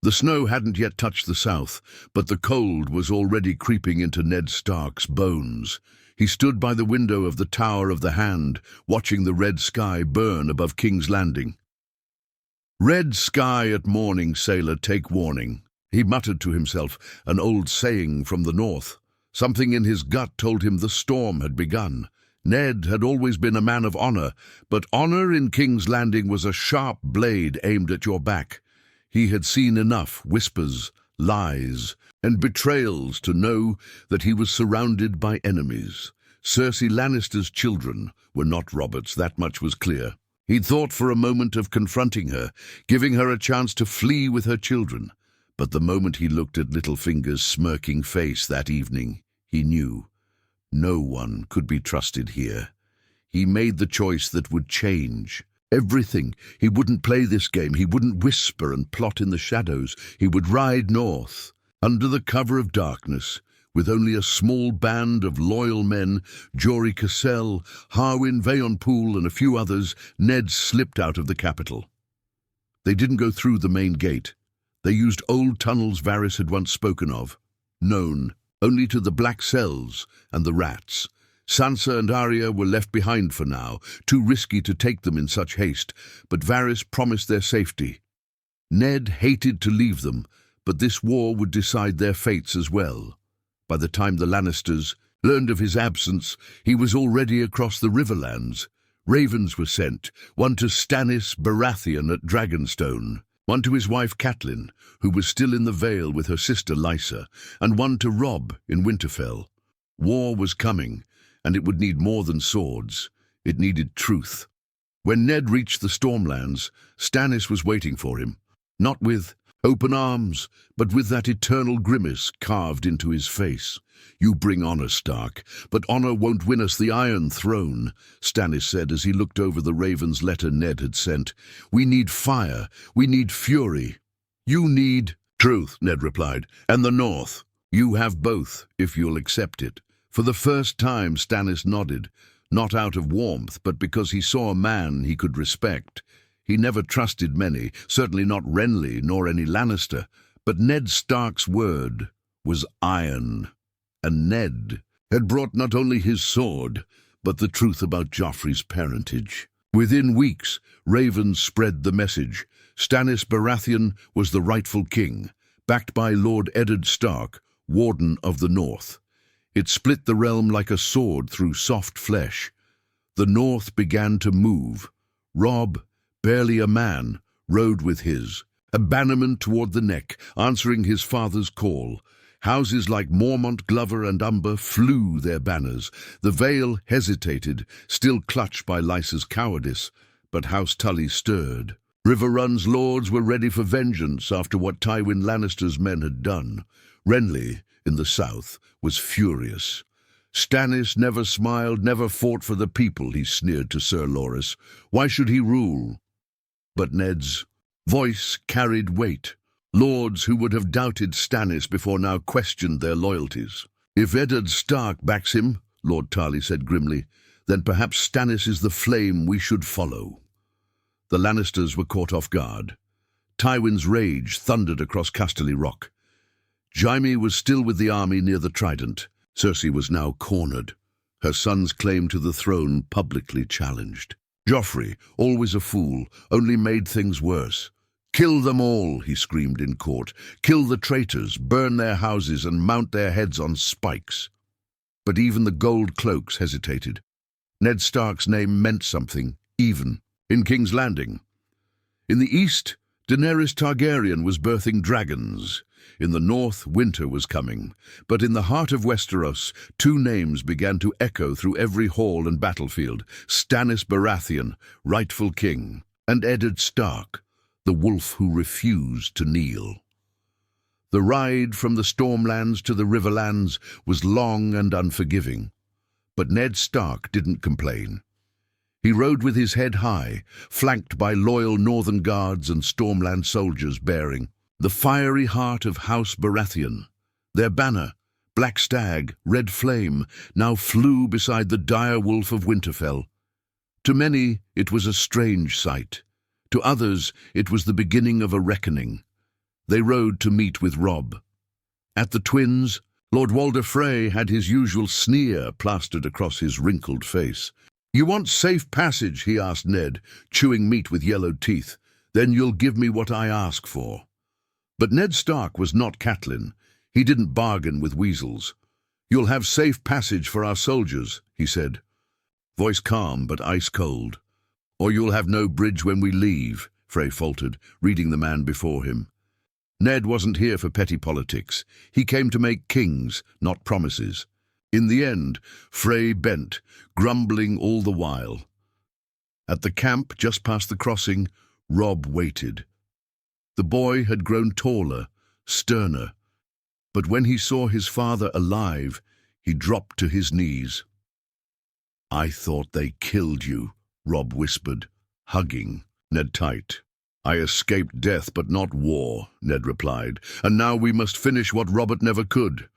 The snow hadn't yet touched the south, but the cold was already creeping into Ned Stark's bones. He stood by the window of the Tower of the Hand, watching the red sky burn above King's Landing. "Red sky at morning, sailor, take warning," he muttered to himself, an old saying from the north. Something in his gut told him the storm had begun. Ned had always been a man of honor, but honor in King's Landing was a sharp blade aimed at your back. He had seen enough whispers, lies, and betrayals to know that he was surrounded by enemies. Cersei Lannister's children were not Robert's, that much was clear. He'd thought for a moment of confronting her, giving her a chance to flee with her children. But the moment he looked at Littlefinger's smirking face that evening, he knew no one could be trusted here. He made the choice that would change everything. He wouldn't play this game. He wouldn't whisper and plot in the shadows. He would ride north, under the cover of darkness, with only a small band of loyal men, Jory Cassell, Harwin Vaonpool, and a few others. Ned slipped out of the capital. They didn't go through the main gate. They used old tunnels Varys had once spoken of, known only to the black cells and the rats. Sansa and Arya were left behind for now, too risky to take them in such haste, but Varys promised their safety. Ned hated to leave them, but this war would decide their fates as well. By the time the Lannisters learned of his absence, he was already across the Riverlands. Ravens were sent, one to Stannis Baratheon at Dragonstone, one to his wife Catelyn, who was still in the Vale with her sister Lysa, and one to Robb in Winterfell. War was coming, and it would need more than swords. It needed truth. When Ned reached the Stormlands, Stannis was waiting for him, not with open arms, but with that eternal grimace carved into his face. "You bring honor, Stark, but honor won't win us the Iron Throne," Stannis said as he looked over the Raven's letter Ned had sent. "We need fire. We need fury. You need truth," Ned replied, "and the North. You have both, if you'll accept it." For the first time, Stannis nodded, not out of warmth, but because he saw a man he could respect. He never trusted many, certainly not Renly nor any Lannister, but Ned Stark's word was iron. And Ned had brought not only his sword, but the truth about Joffrey's parentage. Within weeks, ravens spread the message. Stannis Baratheon was the rightful king, backed by Lord Eddard Stark, Warden of the North. It split the realm like a sword through soft flesh. The North began to move. Robb, barely a man, rode with his, a bannerman toward the neck, answering his father's call. Houses like Mormont, Glover, and Umber flew their banners. The Vale hesitated, still clutched by Lysa's cowardice, but House Tully stirred. Riverrun's lords were ready for vengeance after what Tywin Lannister's men had done. Renly, in the south, was furious. "Stannis never smiled, never fought for the people," he sneered to Sir Loras. "Why should he rule?" But Ned's voice carried weight. Lords who would have doubted Stannis before now questioned their loyalties. "If Eddard Stark backs him," Lord Tarly said grimly, "then perhaps Stannis is the flame we should follow." The Lannisters were caught off guard. Tywin's rage thundered across Casterly Rock. Jaime was still with the army near the Trident. Cersei was now cornered, her son's claim to the throne publicly challenged. Joffrey, always a fool, only made things worse. "Kill them all," he screamed in court. "Kill the traitors, burn their houses, and mount their heads on spikes." But even the gold cloaks hesitated. Ned Stark's name meant something, even in King's Landing. In the east, Daenerys Targaryen was birthing dragons. In the north, winter was coming. But in the heart of Westeros, two names began to echo through every hall and battlefield: Stannis Baratheon, rightful king, and Eddard Stark, the wolf who refused to kneel. The ride from the Stormlands to the Riverlands was long and unforgiving. But Ned Stark didn't complain. He rode with his head high, flanked by loyal northern guards and Stormland soldiers bearing the fiery heart of House Baratheon. Their banner, Black Stag, Red Flame, now flew beside the dire wolf of Winterfell. To many, it was a strange sight. To others, it was the beginning of a reckoning. They rode to meet with Robb. At the twins, Lord Walder Frey had his usual sneer plastered across his wrinkled face. "You want safe passage?" he asked Ned, chewing meat with yellowed teeth. "Then you'll give me what I ask for." But Ned Stark was not Catelyn. He didn't bargain with weasels. "You'll have safe passage for our soldiers," he said, voice calm but ice-cold. "Or you'll have no bridge when we leave," Frey faltered, reading the man before him. Ned wasn't here for petty politics. He came to make kings, not promises. In the end, Frey bent, grumbling all the while. At the camp just past the crossing, Robb waited. The boy had grown taller, sterner, but when he saw his father alive, he dropped to his knees. "I thought they killed you," Robb whispered, hugging Ned tight. "I escaped death, but not war," Ned replied, "and now we must finish what Robert never could."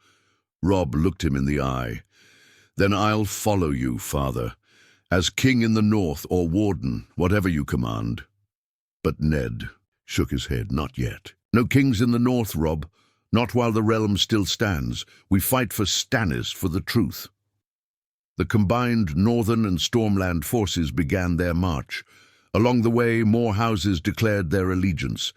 Robb looked him in the eye. "Then I'll follow you, father, as king in the north or warden, whatever you command." But Ned shook his head. "Not yet. No kings in the north, Robb. Not while the realm still stands. We fight for Stannis, for the truth." The combined northern and Stormland forces began their march. Along the way, more houses declared their allegiance.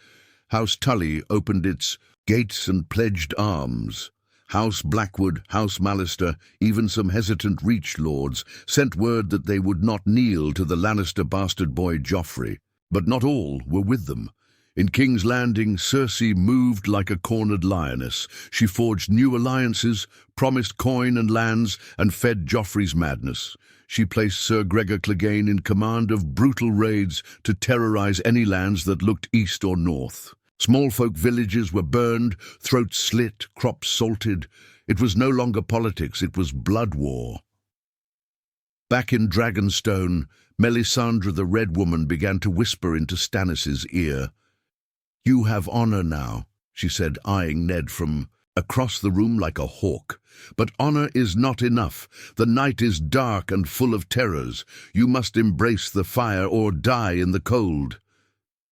House Tully opened its gates and pledged arms. House Blackwood, House Mallister, even some hesitant Reach lords, sent word that they would not kneel to the Lannister bastard boy Joffrey. But not all were with them. In King's Landing, Cersei moved like a cornered lioness. She forged new alliances, promised coin and lands, and fed Joffrey's madness. She placed Sir Gregor Clegane in command of brutal raids to terrorize any lands that looked east or north. Small folk villages were burned, throats slit, crops salted. It was no longer politics, it was blood war. Back in Dragonstone, Melisandre the Red Woman began to whisper into Stannis' ear. "You have honor now," she said, eyeing Ned from across the room like a hawk. "But honor is not enough. The night is dark and full of terrors. You must embrace the fire or die in the cold."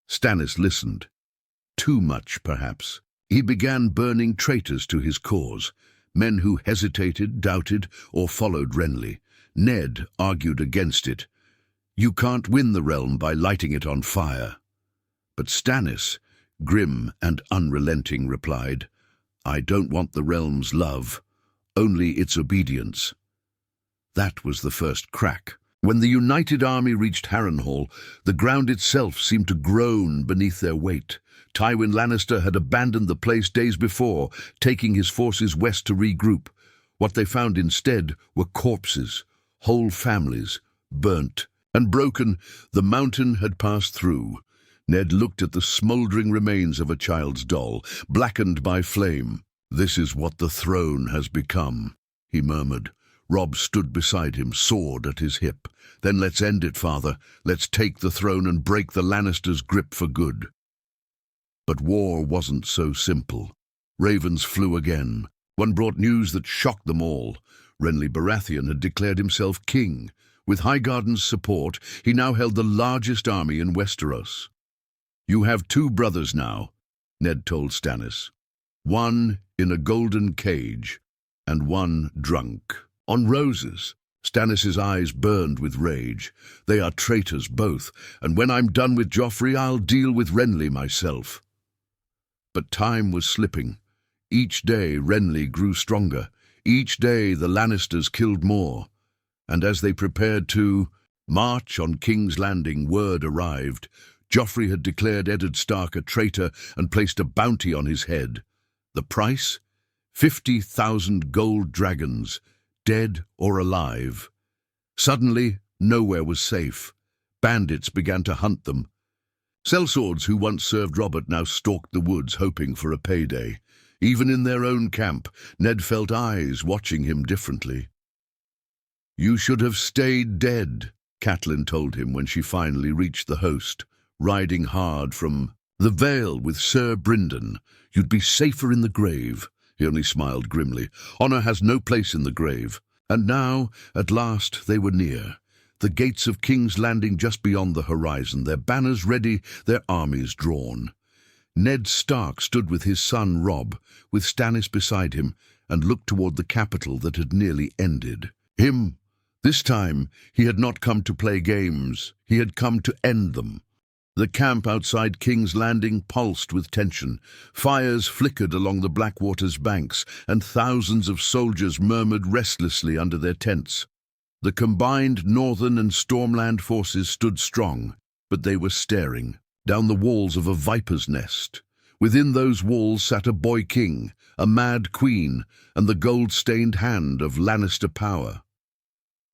Stannis listened. Too much, perhaps. He began burning traitors to his cause, men who hesitated, doubted, or followed Renly. Ned argued against it. "You can't win the realm by lighting it on fire." But Stannis, grim and unrelenting, replied, "I don't want the realm's love, only its obedience." That was the first crack. When the united army reached Harrenhal, the ground itself seemed to groan beneath their weight. Tywin Lannister had abandoned the place days before, taking his forces west to regroup. What they found instead were corpses, whole families, burnt and broken. The mountain had passed through. Ned looked at the smouldering remains of a child's doll, blackened by flame. "This is what the throne has become," he murmured. Robb stood beside him, sword at his hip. "Then let's end it, father. Let's take the throne and break the Lannisters' grip for good." But war wasn't so simple. Ravens flew again. One brought news that shocked them all. Renly Baratheon had declared himself king. With Highgarden's support, he now held the largest army in Westeros. "You have 2 brothers now," Ned told Stannis. "One in a golden cage, and one drunk. On roses." Stannis' eyes burned with rage. "They are traitors both, and when I'm done with Joffrey, I'll deal with Renly myself." But time was slipping. Each day Renly grew stronger. Each day the Lannisters killed more. And as they prepared to march on King's Landing, word arrived. Joffrey had declared Eddard Stark a traitor and placed a bounty on his head. The price? 50,000 gold dragons, dead or alive. Suddenly, nowhere was safe. Bandits began to hunt them. Sellswords who once served Robert now stalked the woods, hoping for a payday. Even in their own camp, Ned felt eyes watching him differently. "You should have stayed dead," Catelyn told him when she finally reached the host, riding hard from the Vale with Sir Brynden. "You'd be safer in the grave." He only smiled grimly. "Honor has no place in the grave." And now, at last, they were near. The gates of King's Landing just beyond the horizon, their banners ready, their armies drawn. Ned Stark stood with his son Robb, with Stannis beside him, and looked toward the capital that had nearly ended. This time, he had not come to play games, he had come to end them. The camp outside King's Landing pulsed with tension. Fires flickered along the Blackwater's banks, and thousands of soldiers murmured restlessly under their tents. The combined Northern and Stormland forces stood strong, but they were staring down the walls of a viper's nest. Within those walls sat a boy king, a mad queen, and the gold-stained hand of Lannister power.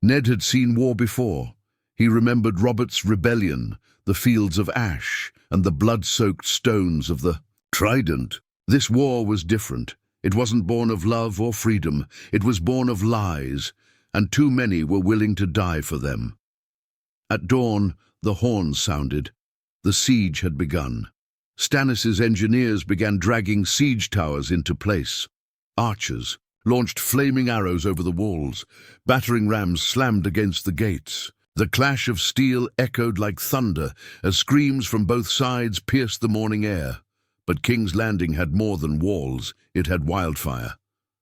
Ned had seen war before. He remembered Robert's rebellion, the fields of ash, and the blood-soaked stones of the Trident. This war was different. It wasn't born of love or freedom. It was born of lies, and too many were willing to die for them. At dawn, the horns sounded. The siege had begun. Stannis' engineers began dragging siege towers into place. Archers launched flaming arrows over the walls. Battering rams slammed against the gates. The clash of steel echoed like thunder as screams from both sides pierced the morning air. But King's Landing had more than walls. It had wildfire.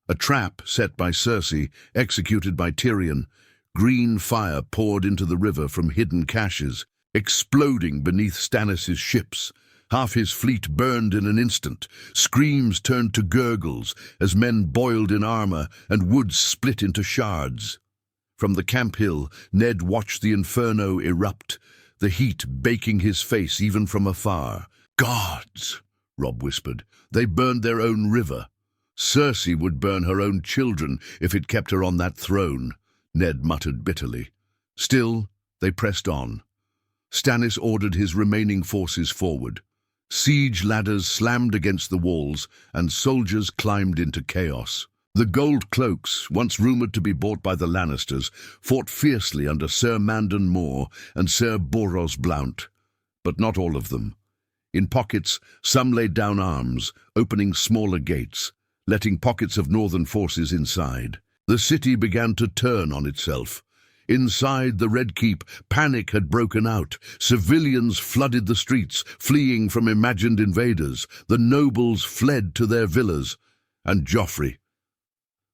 A trap set by Cersei, executed by Tyrion. Green fire poured into the river from hidden caches, exploding beneath Stannis' ships. Half his fleet burned in an instant. Screams turned to gurgles as men boiled in armor and woods split into shards. From the camp hill, Ned watched the inferno erupt, the heat baking his face even from afar. "Gods," Robb whispered. "They burned their own river. Cersei would burn her own children if it kept her on that throne," Ned muttered bitterly. Still, they pressed on. Stannis ordered his remaining forces forward. Siege ladders slammed against the walls, and soldiers climbed into chaos. The gold cloaks, once rumoured to be bought by the Lannisters, fought fiercely under Sir Mandon Moore and Sir Boros Blount. But not all of them. In pockets, some laid down arms, opening smaller gates, letting pockets of northern forces inside. The city began to turn on itself. Inside the Red Keep, panic had broken out. Civilians flooded the streets, fleeing from imagined invaders. The nobles fled to their villas. And Joffrey,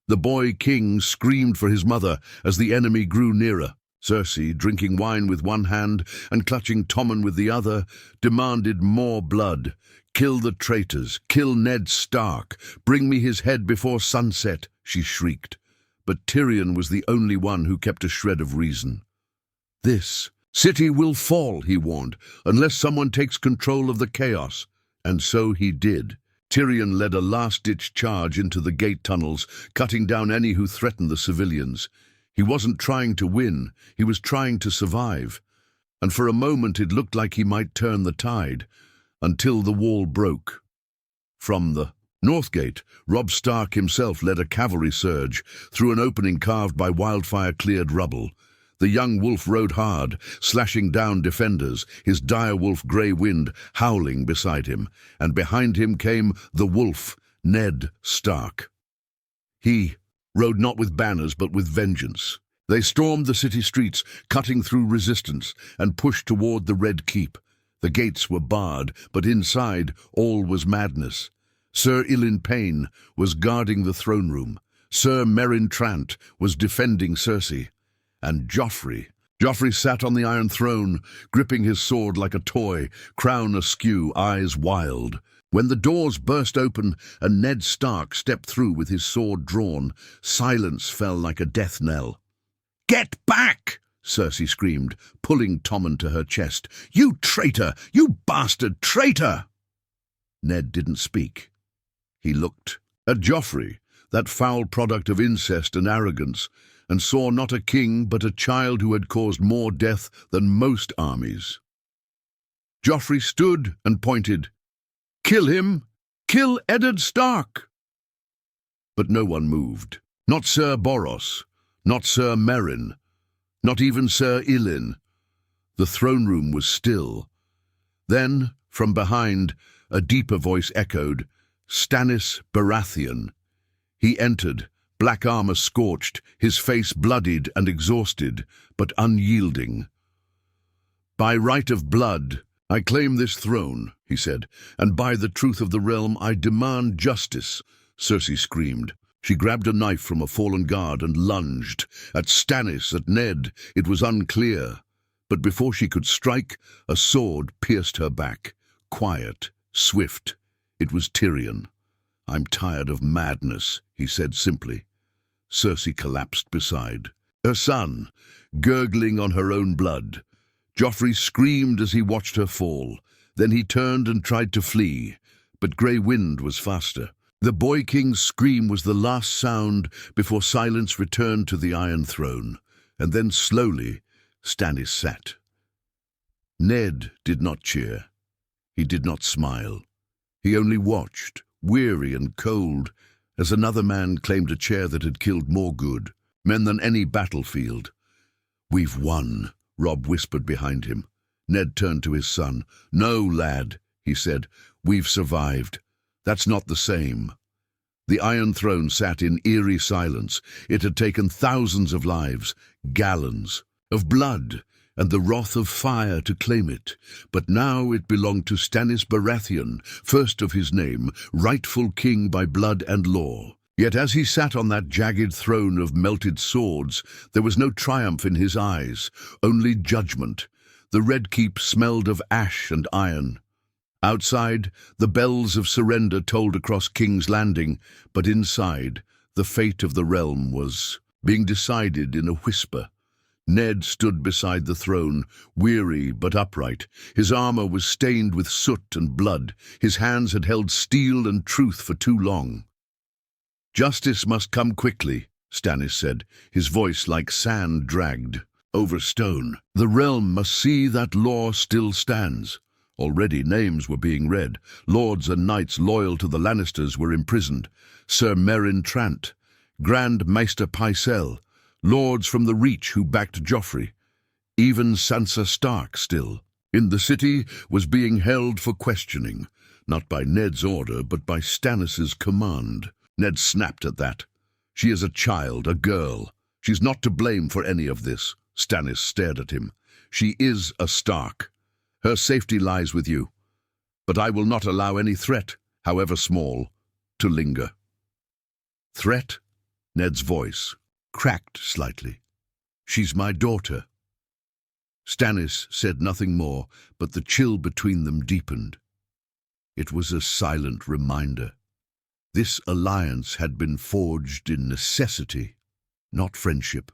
the boy king, screamed for his mother as the enemy grew nearer. Cersei, drinking wine with one hand and clutching Tommen with the other, demanded more blood. "Kill the traitors, kill Ned Stark, bring me his head before sunset," she shrieked. But Tyrion was the only one who kept a shred of reason. "This city will fall," he warned, "unless someone takes control of the chaos." And so he did. Tyrion led a last-ditch charge into the gate tunnels, cutting down any who threatened the civilians. He wasn't trying to win, he was trying to survive. And for a moment it looked like he might turn the tide, until the wall broke. From the North Gate, Robb Stark himself led a cavalry surge through an opening carved by wildfire-cleared rubble. The young wolf rode hard, slashing down defenders, his direwolf Grey Wind howling beside him, and behind him came the wolf, Ned Stark. He rode not with banners but with vengeance. They stormed the city streets, cutting through resistance, and pushed toward the Red Keep. The gates were barred, but inside all was madness. Sir Ilyn Payne was guarding the throne room. Sir Meryn Trant was defending Cersei. And Joffrey sat on the Iron Throne, gripping his sword like a toy, crown askew, eyes wild. When the doors burst open and Ned Stark stepped through with his sword drawn, silence fell like a death knell. "Get back!" Cersei screamed, pulling Tommen to her chest. "You traitor! You bastard traitor!" Ned didn't speak. He looked at Joffrey, that foul product of incest and arrogance, and saw not a king but a child who had caused more death than most armies. Joffrey stood and pointed. "Kill him! Kill Eddard Stark!" But no one moved. Not Sir Boros, not Sir Meryn, not even Sir Ilyn. The throne room was still. Then, from behind, a deeper voice echoed, "Stannis Baratheon." He entered, black armor scorched, his face bloodied and exhausted, but unyielding. "By right of blood, "I claim this throne," he said, "and by the truth of the realm I demand justice." Cersei screamed. She grabbed a knife from a fallen guard and lunged. At Stannis, at Ned, it was unclear. But before she could strike, a sword pierced her back. Quiet, swift. It was Tyrion. "I'm tired of madness," he said simply. Cersei collapsed beside. Her son, gurgling on her own blood. Joffrey screamed as he watched her fall. Then he turned and tried to flee, but Grey Wind was faster. The Boy King's scream was the last sound before silence returned to the Iron Throne, and then slowly Stannis sat. Ned did not cheer. He did not smile. He only watched, weary and cold, as another man claimed a chair that had killed more good men than any battlefield. "We've won," Robb whispered behind him. Ned turned to his son. "No, lad," he said. "We've survived. That's not the same." The Iron Throne sat in eerie silence. It had taken thousands of lives, gallons of blood, and the wrath of fire to claim it. But now it belonged to Stannis Baratheon, first of his name, rightful king by blood and law. Yet as he sat on that jagged throne of melted swords, there was no triumph in his eyes, only judgment. The Red Keep smelled of ash and iron. Outside, the bells of surrender tolled across King's Landing, but inside, the fate of the realm was being decided in a whisper. Ned stood beside the throne, weary but upright. His armor was stained with soot and blood. His hands had held steel and truth for too long. "Justice must come quickly," Stannis said, his voice like sand dragged over stone. "The realm must see that law still stands." Already names were being read. Lords and knights loyal to the Lannisters were imprisoned. Sir Meryn Trant, Grand Maester Pycelle, lords from the Reach who backed Joffrey. Even Sansa Stark still. In the city was being held for questioning, not by Ned's order, but by Stannis's command. Ned snapped at that. "She is a child, a girl. She's not to blame for any of this." Stannis stared at him. "She is a Stark. Her safety lies with you. But I will not allow any threat, however small, to linger." "Threat?" Ned's voice cracked slightly. "She's my daughter." Stannis said nothing more, but the chill between them deepened. It was a silent reminder. This alliance had been forged in necessity, not friendship.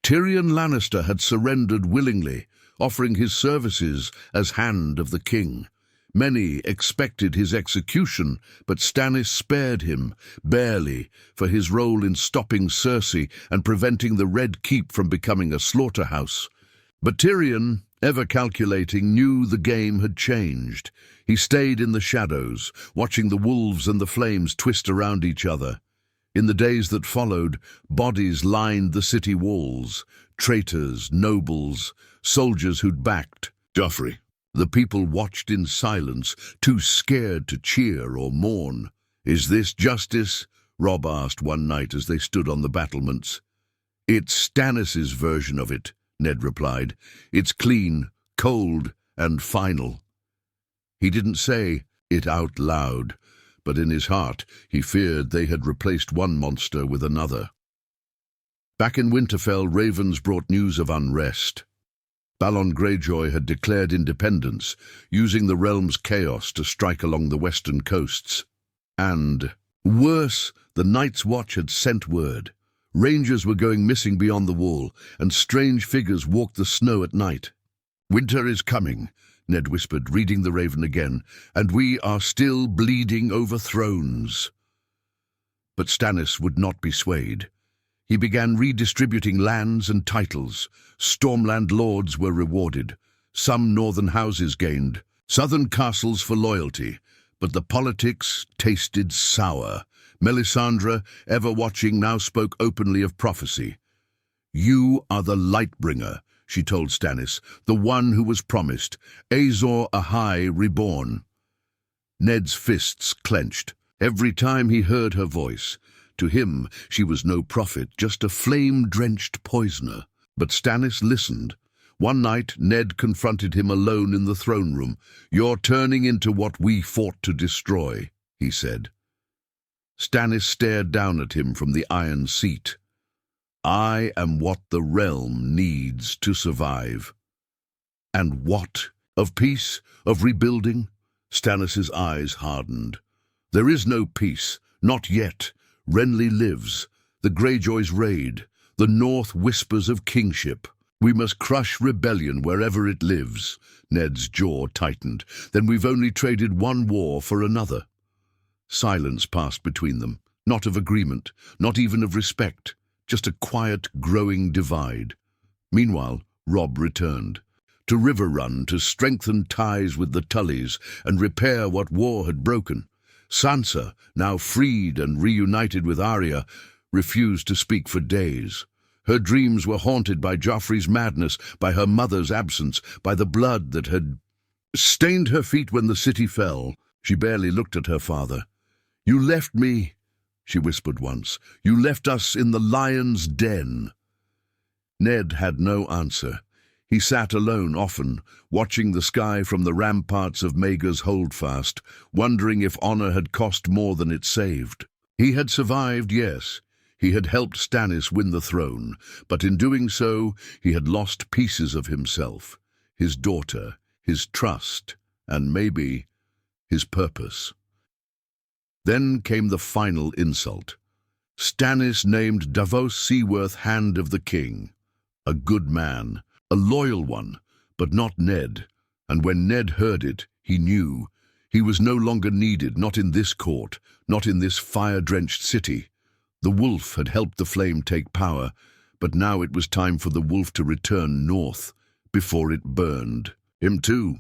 Tyrion Lannister had surrendered willingly, offering his services as Hand of the King. Many expected his execution, but Stannis spared him, barely, for his role in stopping Cersei and preventing the Red Keep from becoming a slaughterhouse. But Tyrion, ever calculating, knew the game had changed. He stayed in the shadows, watching the wolves and the flames twist around each other. In the days that followed, bodies lined the city walls. Traitors, nobles, soldiers who'd backed Joffrey. The people watched in silence, too scared to cheer or mourn. "Is this justice?" Robb asked one night as they stood on the battlements. "It's Stannis's version of it," Ned replied. "It's clean, cold, and final." He didn't say it out loud, but in his heart he feared they had replaced one monster with another. Back in Winterfell, ravens brought news of unrest. Balon Greyjoy had declared independence, using the realm's chaos to strike along the western coasts. And, worse, the Night's Watch had sent word. Rangers were going missing beyond the wall, and strange figures walked the snow at night. "Winter is coming," Ned whispered, reading the Raven again, "and we are still bleeding over thrones." But Stannis would not be swayed. He began redistributing lands and titles. Stormland lords were rewarded. Some northern houses gained. Southern castles for loyalty. But the politics tasted sour. Melisandre, ever watching, now spoke openly of prophecy. "You are the Lightbringer," she told Stannis, "the one who was promised, Azor Ahai reborn." Ned's fists clenched. Every time he heard her voice, to him she was no prophet, just a flame-drenched poisoner. But Stannis listened, One night, Ned confronted him alone in the throne room. "You're turning into what we fought to destroy," he said. Stannis stared down at him from the iron seat. "I am what the realm needs to survive." "And what? Of peace? Of rebuilding?" Stannis's eyes hardened. "There is no peace, not yet. Renly lives. The Greyjoys raid. The North whispers of kingship. We must crush rebellion wherever it lives." Ned's jaw tightened. "Then we've only traded one war for another." Silence passed between them, not of agreement, not even of respect, just a quiet, growing divide. Meanwhile, Robb returned. To River Run to strengthen ties with the Tullys and repair what war had broken. Sansa, now freed and reunited with Arya, refused to speak for days. Her dreams were haunted by Joffrey's madness, by her mother's absence, by the blood that had stained her feet when the city fell. She barely looked at her father. "You left me," she whispered once. "You left us in the lion's den." Ned had no answer. He sat alone often, watching the sky from the ramparts of Maegor's holdfast, wondering if honor had cost more than it saved. He had survived, yes. He had helped Stannis win the throne, but in doing so, he had lost pieces of himself, his daughter, his trust, and maybe his purpose. Then came the final insult. Stannis named Davos Seaworth Hand of the King. A good man, a loyal one, but not Ned. And when Ned heard it, he knew. He was no longer needed, not in this court, not in this fire-drenched city. The wolf had helped the flame take power, but now it was time for the wolf to return north, before it burned him too.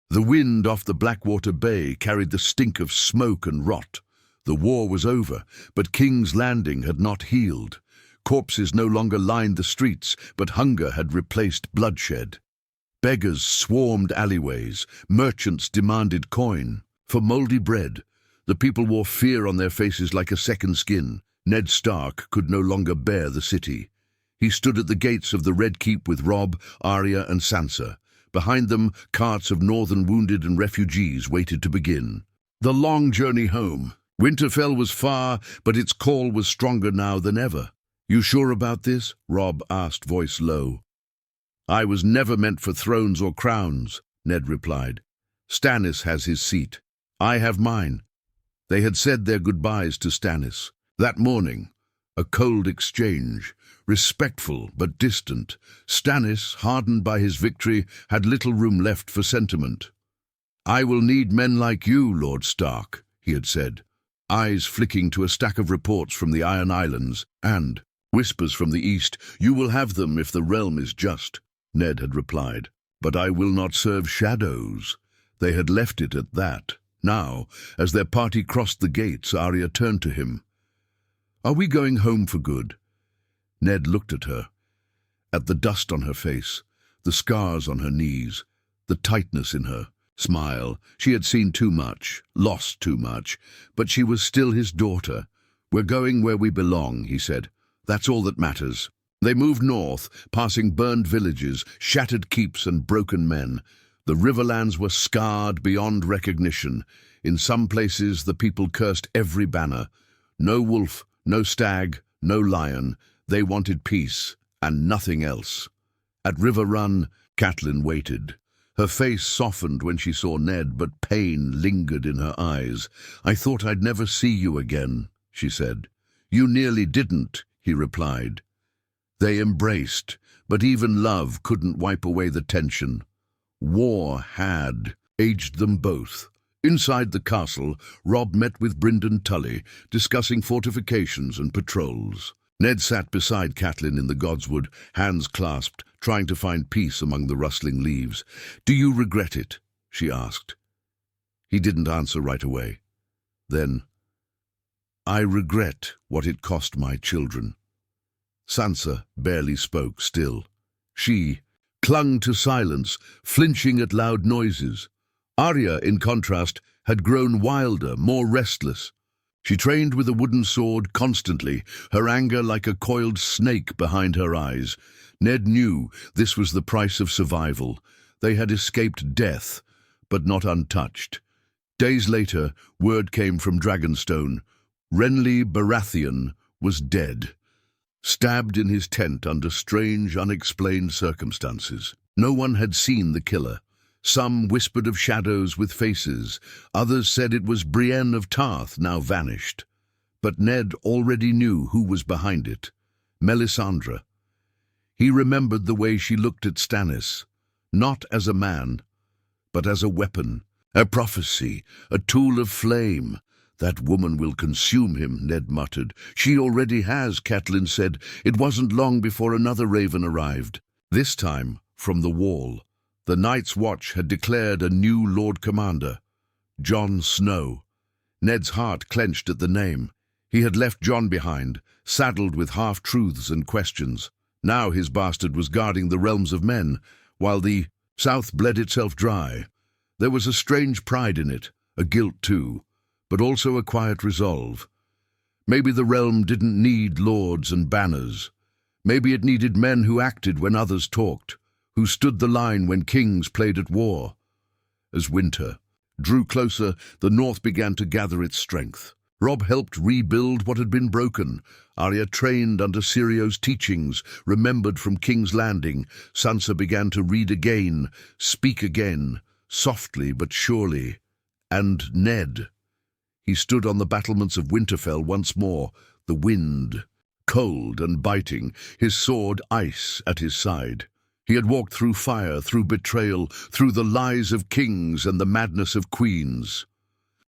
The wind off the Blackwater Bay carried the stink of smoke and rot. The war was over, but King's Landing had not healed. Corpses no longer lined the streets, but hunger had replaced bloodshed. Beggars swarmed alleyways, merchants demanded coin. For mouldy bread, the people wore fear on their faces like a second skin. Ned Stark could no longer bear the city. He stood at the gates of the Red Keep with Robb, Arya and Sansa. Behind them, carts of northern wounded and refugees waited to begin. The long journey home. Winterfell was far, but its call was stronger now than ever. "You sure about this?" Robb asked, voice low. "I was never meant for thrones or crowns," Ned replied. "Stannis has his seat. I have mine." They had said their goodbyes to Stannis. That morning, a cold exchange, respectful but distant. Stannis, hardened by his victory, had little room left for sentiment. "I will need men like you, Lord Stark," he had said, eyes flicking to a stack of reports from the Iron Islands, and whispers from the east, "You will have them if the realm is just," Ned had replied. "But I will not serve shadows." They had left it at that. Now, as their party crossed the gates, Arya turned to him. "Are we going home for good?" Ned looked at her, at the dust on her face, the scars on her knees, the tightness in her smile. She had seen too much, lost too much, but she was still his daughter. "We're going where we belong," he said. "That's all that matters." They moved north, passing burned villages, shattered keeps and broken men. The riverlands were scarred beyond recognition. In some places the people cursed every banner. No wolf, no stag, no lion. They wanted peace, and nothing else. At River Run, Catelyn waited. Her face softened when she saw Ned, but pain lingered in her eyes. "I thought I'd never see you again," she said. "You nearly didn't," he replied. They embraced, but even love couldn't wipe away the tension. War had aged them both. Inside the castle, Robb met with Brynden Tully, discussing fortifications and patrols. Ned sat beside Catelyn in the Godswood, hands clasped, trying to find peace among the rustling leaves. "Do you regret it?" she asked. He didn't answer right away. Then, "I regret what it cost my children." Sansa barely spoke still. She clung to silence, flinching at loud noises. Arya, in contrast, had grown wilder, more restless. She trained with a wooden sword constantly, her anger like a coiled snake behind her eyes. Ned knew this was the price of survival. They had escaped death, but not untouched. Days later, word came from Dragonstone. Renly Baratheon was dead, stabbed in his tent under strange, unexplained circumstances. No one had seen the killer. Some whispered of shadows with faces. Others said it was Brienne of Tarth, now vanished. But Ned already knew who was behind it. Melisandre. He remembered the way she looked at Stannis, not as a man, but as a weapon, a prophecy, a tool of flame. "That woman will consume him," Ned muttered. "She already has," Catelyn said. It wasn't long before another raven arrived. This time, from the wall, the Night's Watch had declared a new Lord Commander, Jon Snow. Ned's heart clenched at the name. He had left Jon behind, saddled with half-truths and questions. Now his bastard was guarding the realms of men, while the South bled itself dry. There was a strange pride in it, a guilt too, but also a quiet resolve. Maybe the realm didn't need lords and banners. Maybe it needed men who acted when others talked, who stood the line when kings played at war. As winter drew closer, the North began to gather its strength. Robb helped rebuild what had been broken. Arya trained under Sirio's teachings, remembered from King's Landing. Sansa began to read again, speak again, softly but surely. And Ned. He stood on the battlements of Winterfell once more, the wind, cold and biting, his sword ice at his side. He had walked through fire, through betrayal, through the lies of kings and the madness of queens.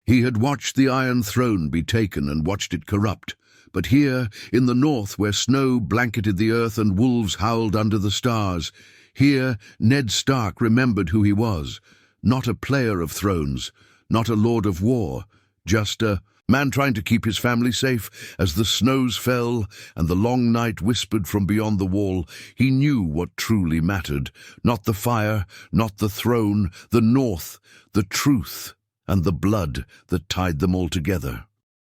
He had watched the Iron Throne be taken and watched it corrupt. But here, in the north, where snow blanketed the earth and wolves howled under the stars, here Ned Stark remembered who he was. Not a player of thrones, not a lord of war, just a man trying to keep his family safe. As the snows fell and the long night whispered from beyond the wall, he knew what truly mattered. Not the fire, not the throne, the north, the truth, and the blood that tied them all together.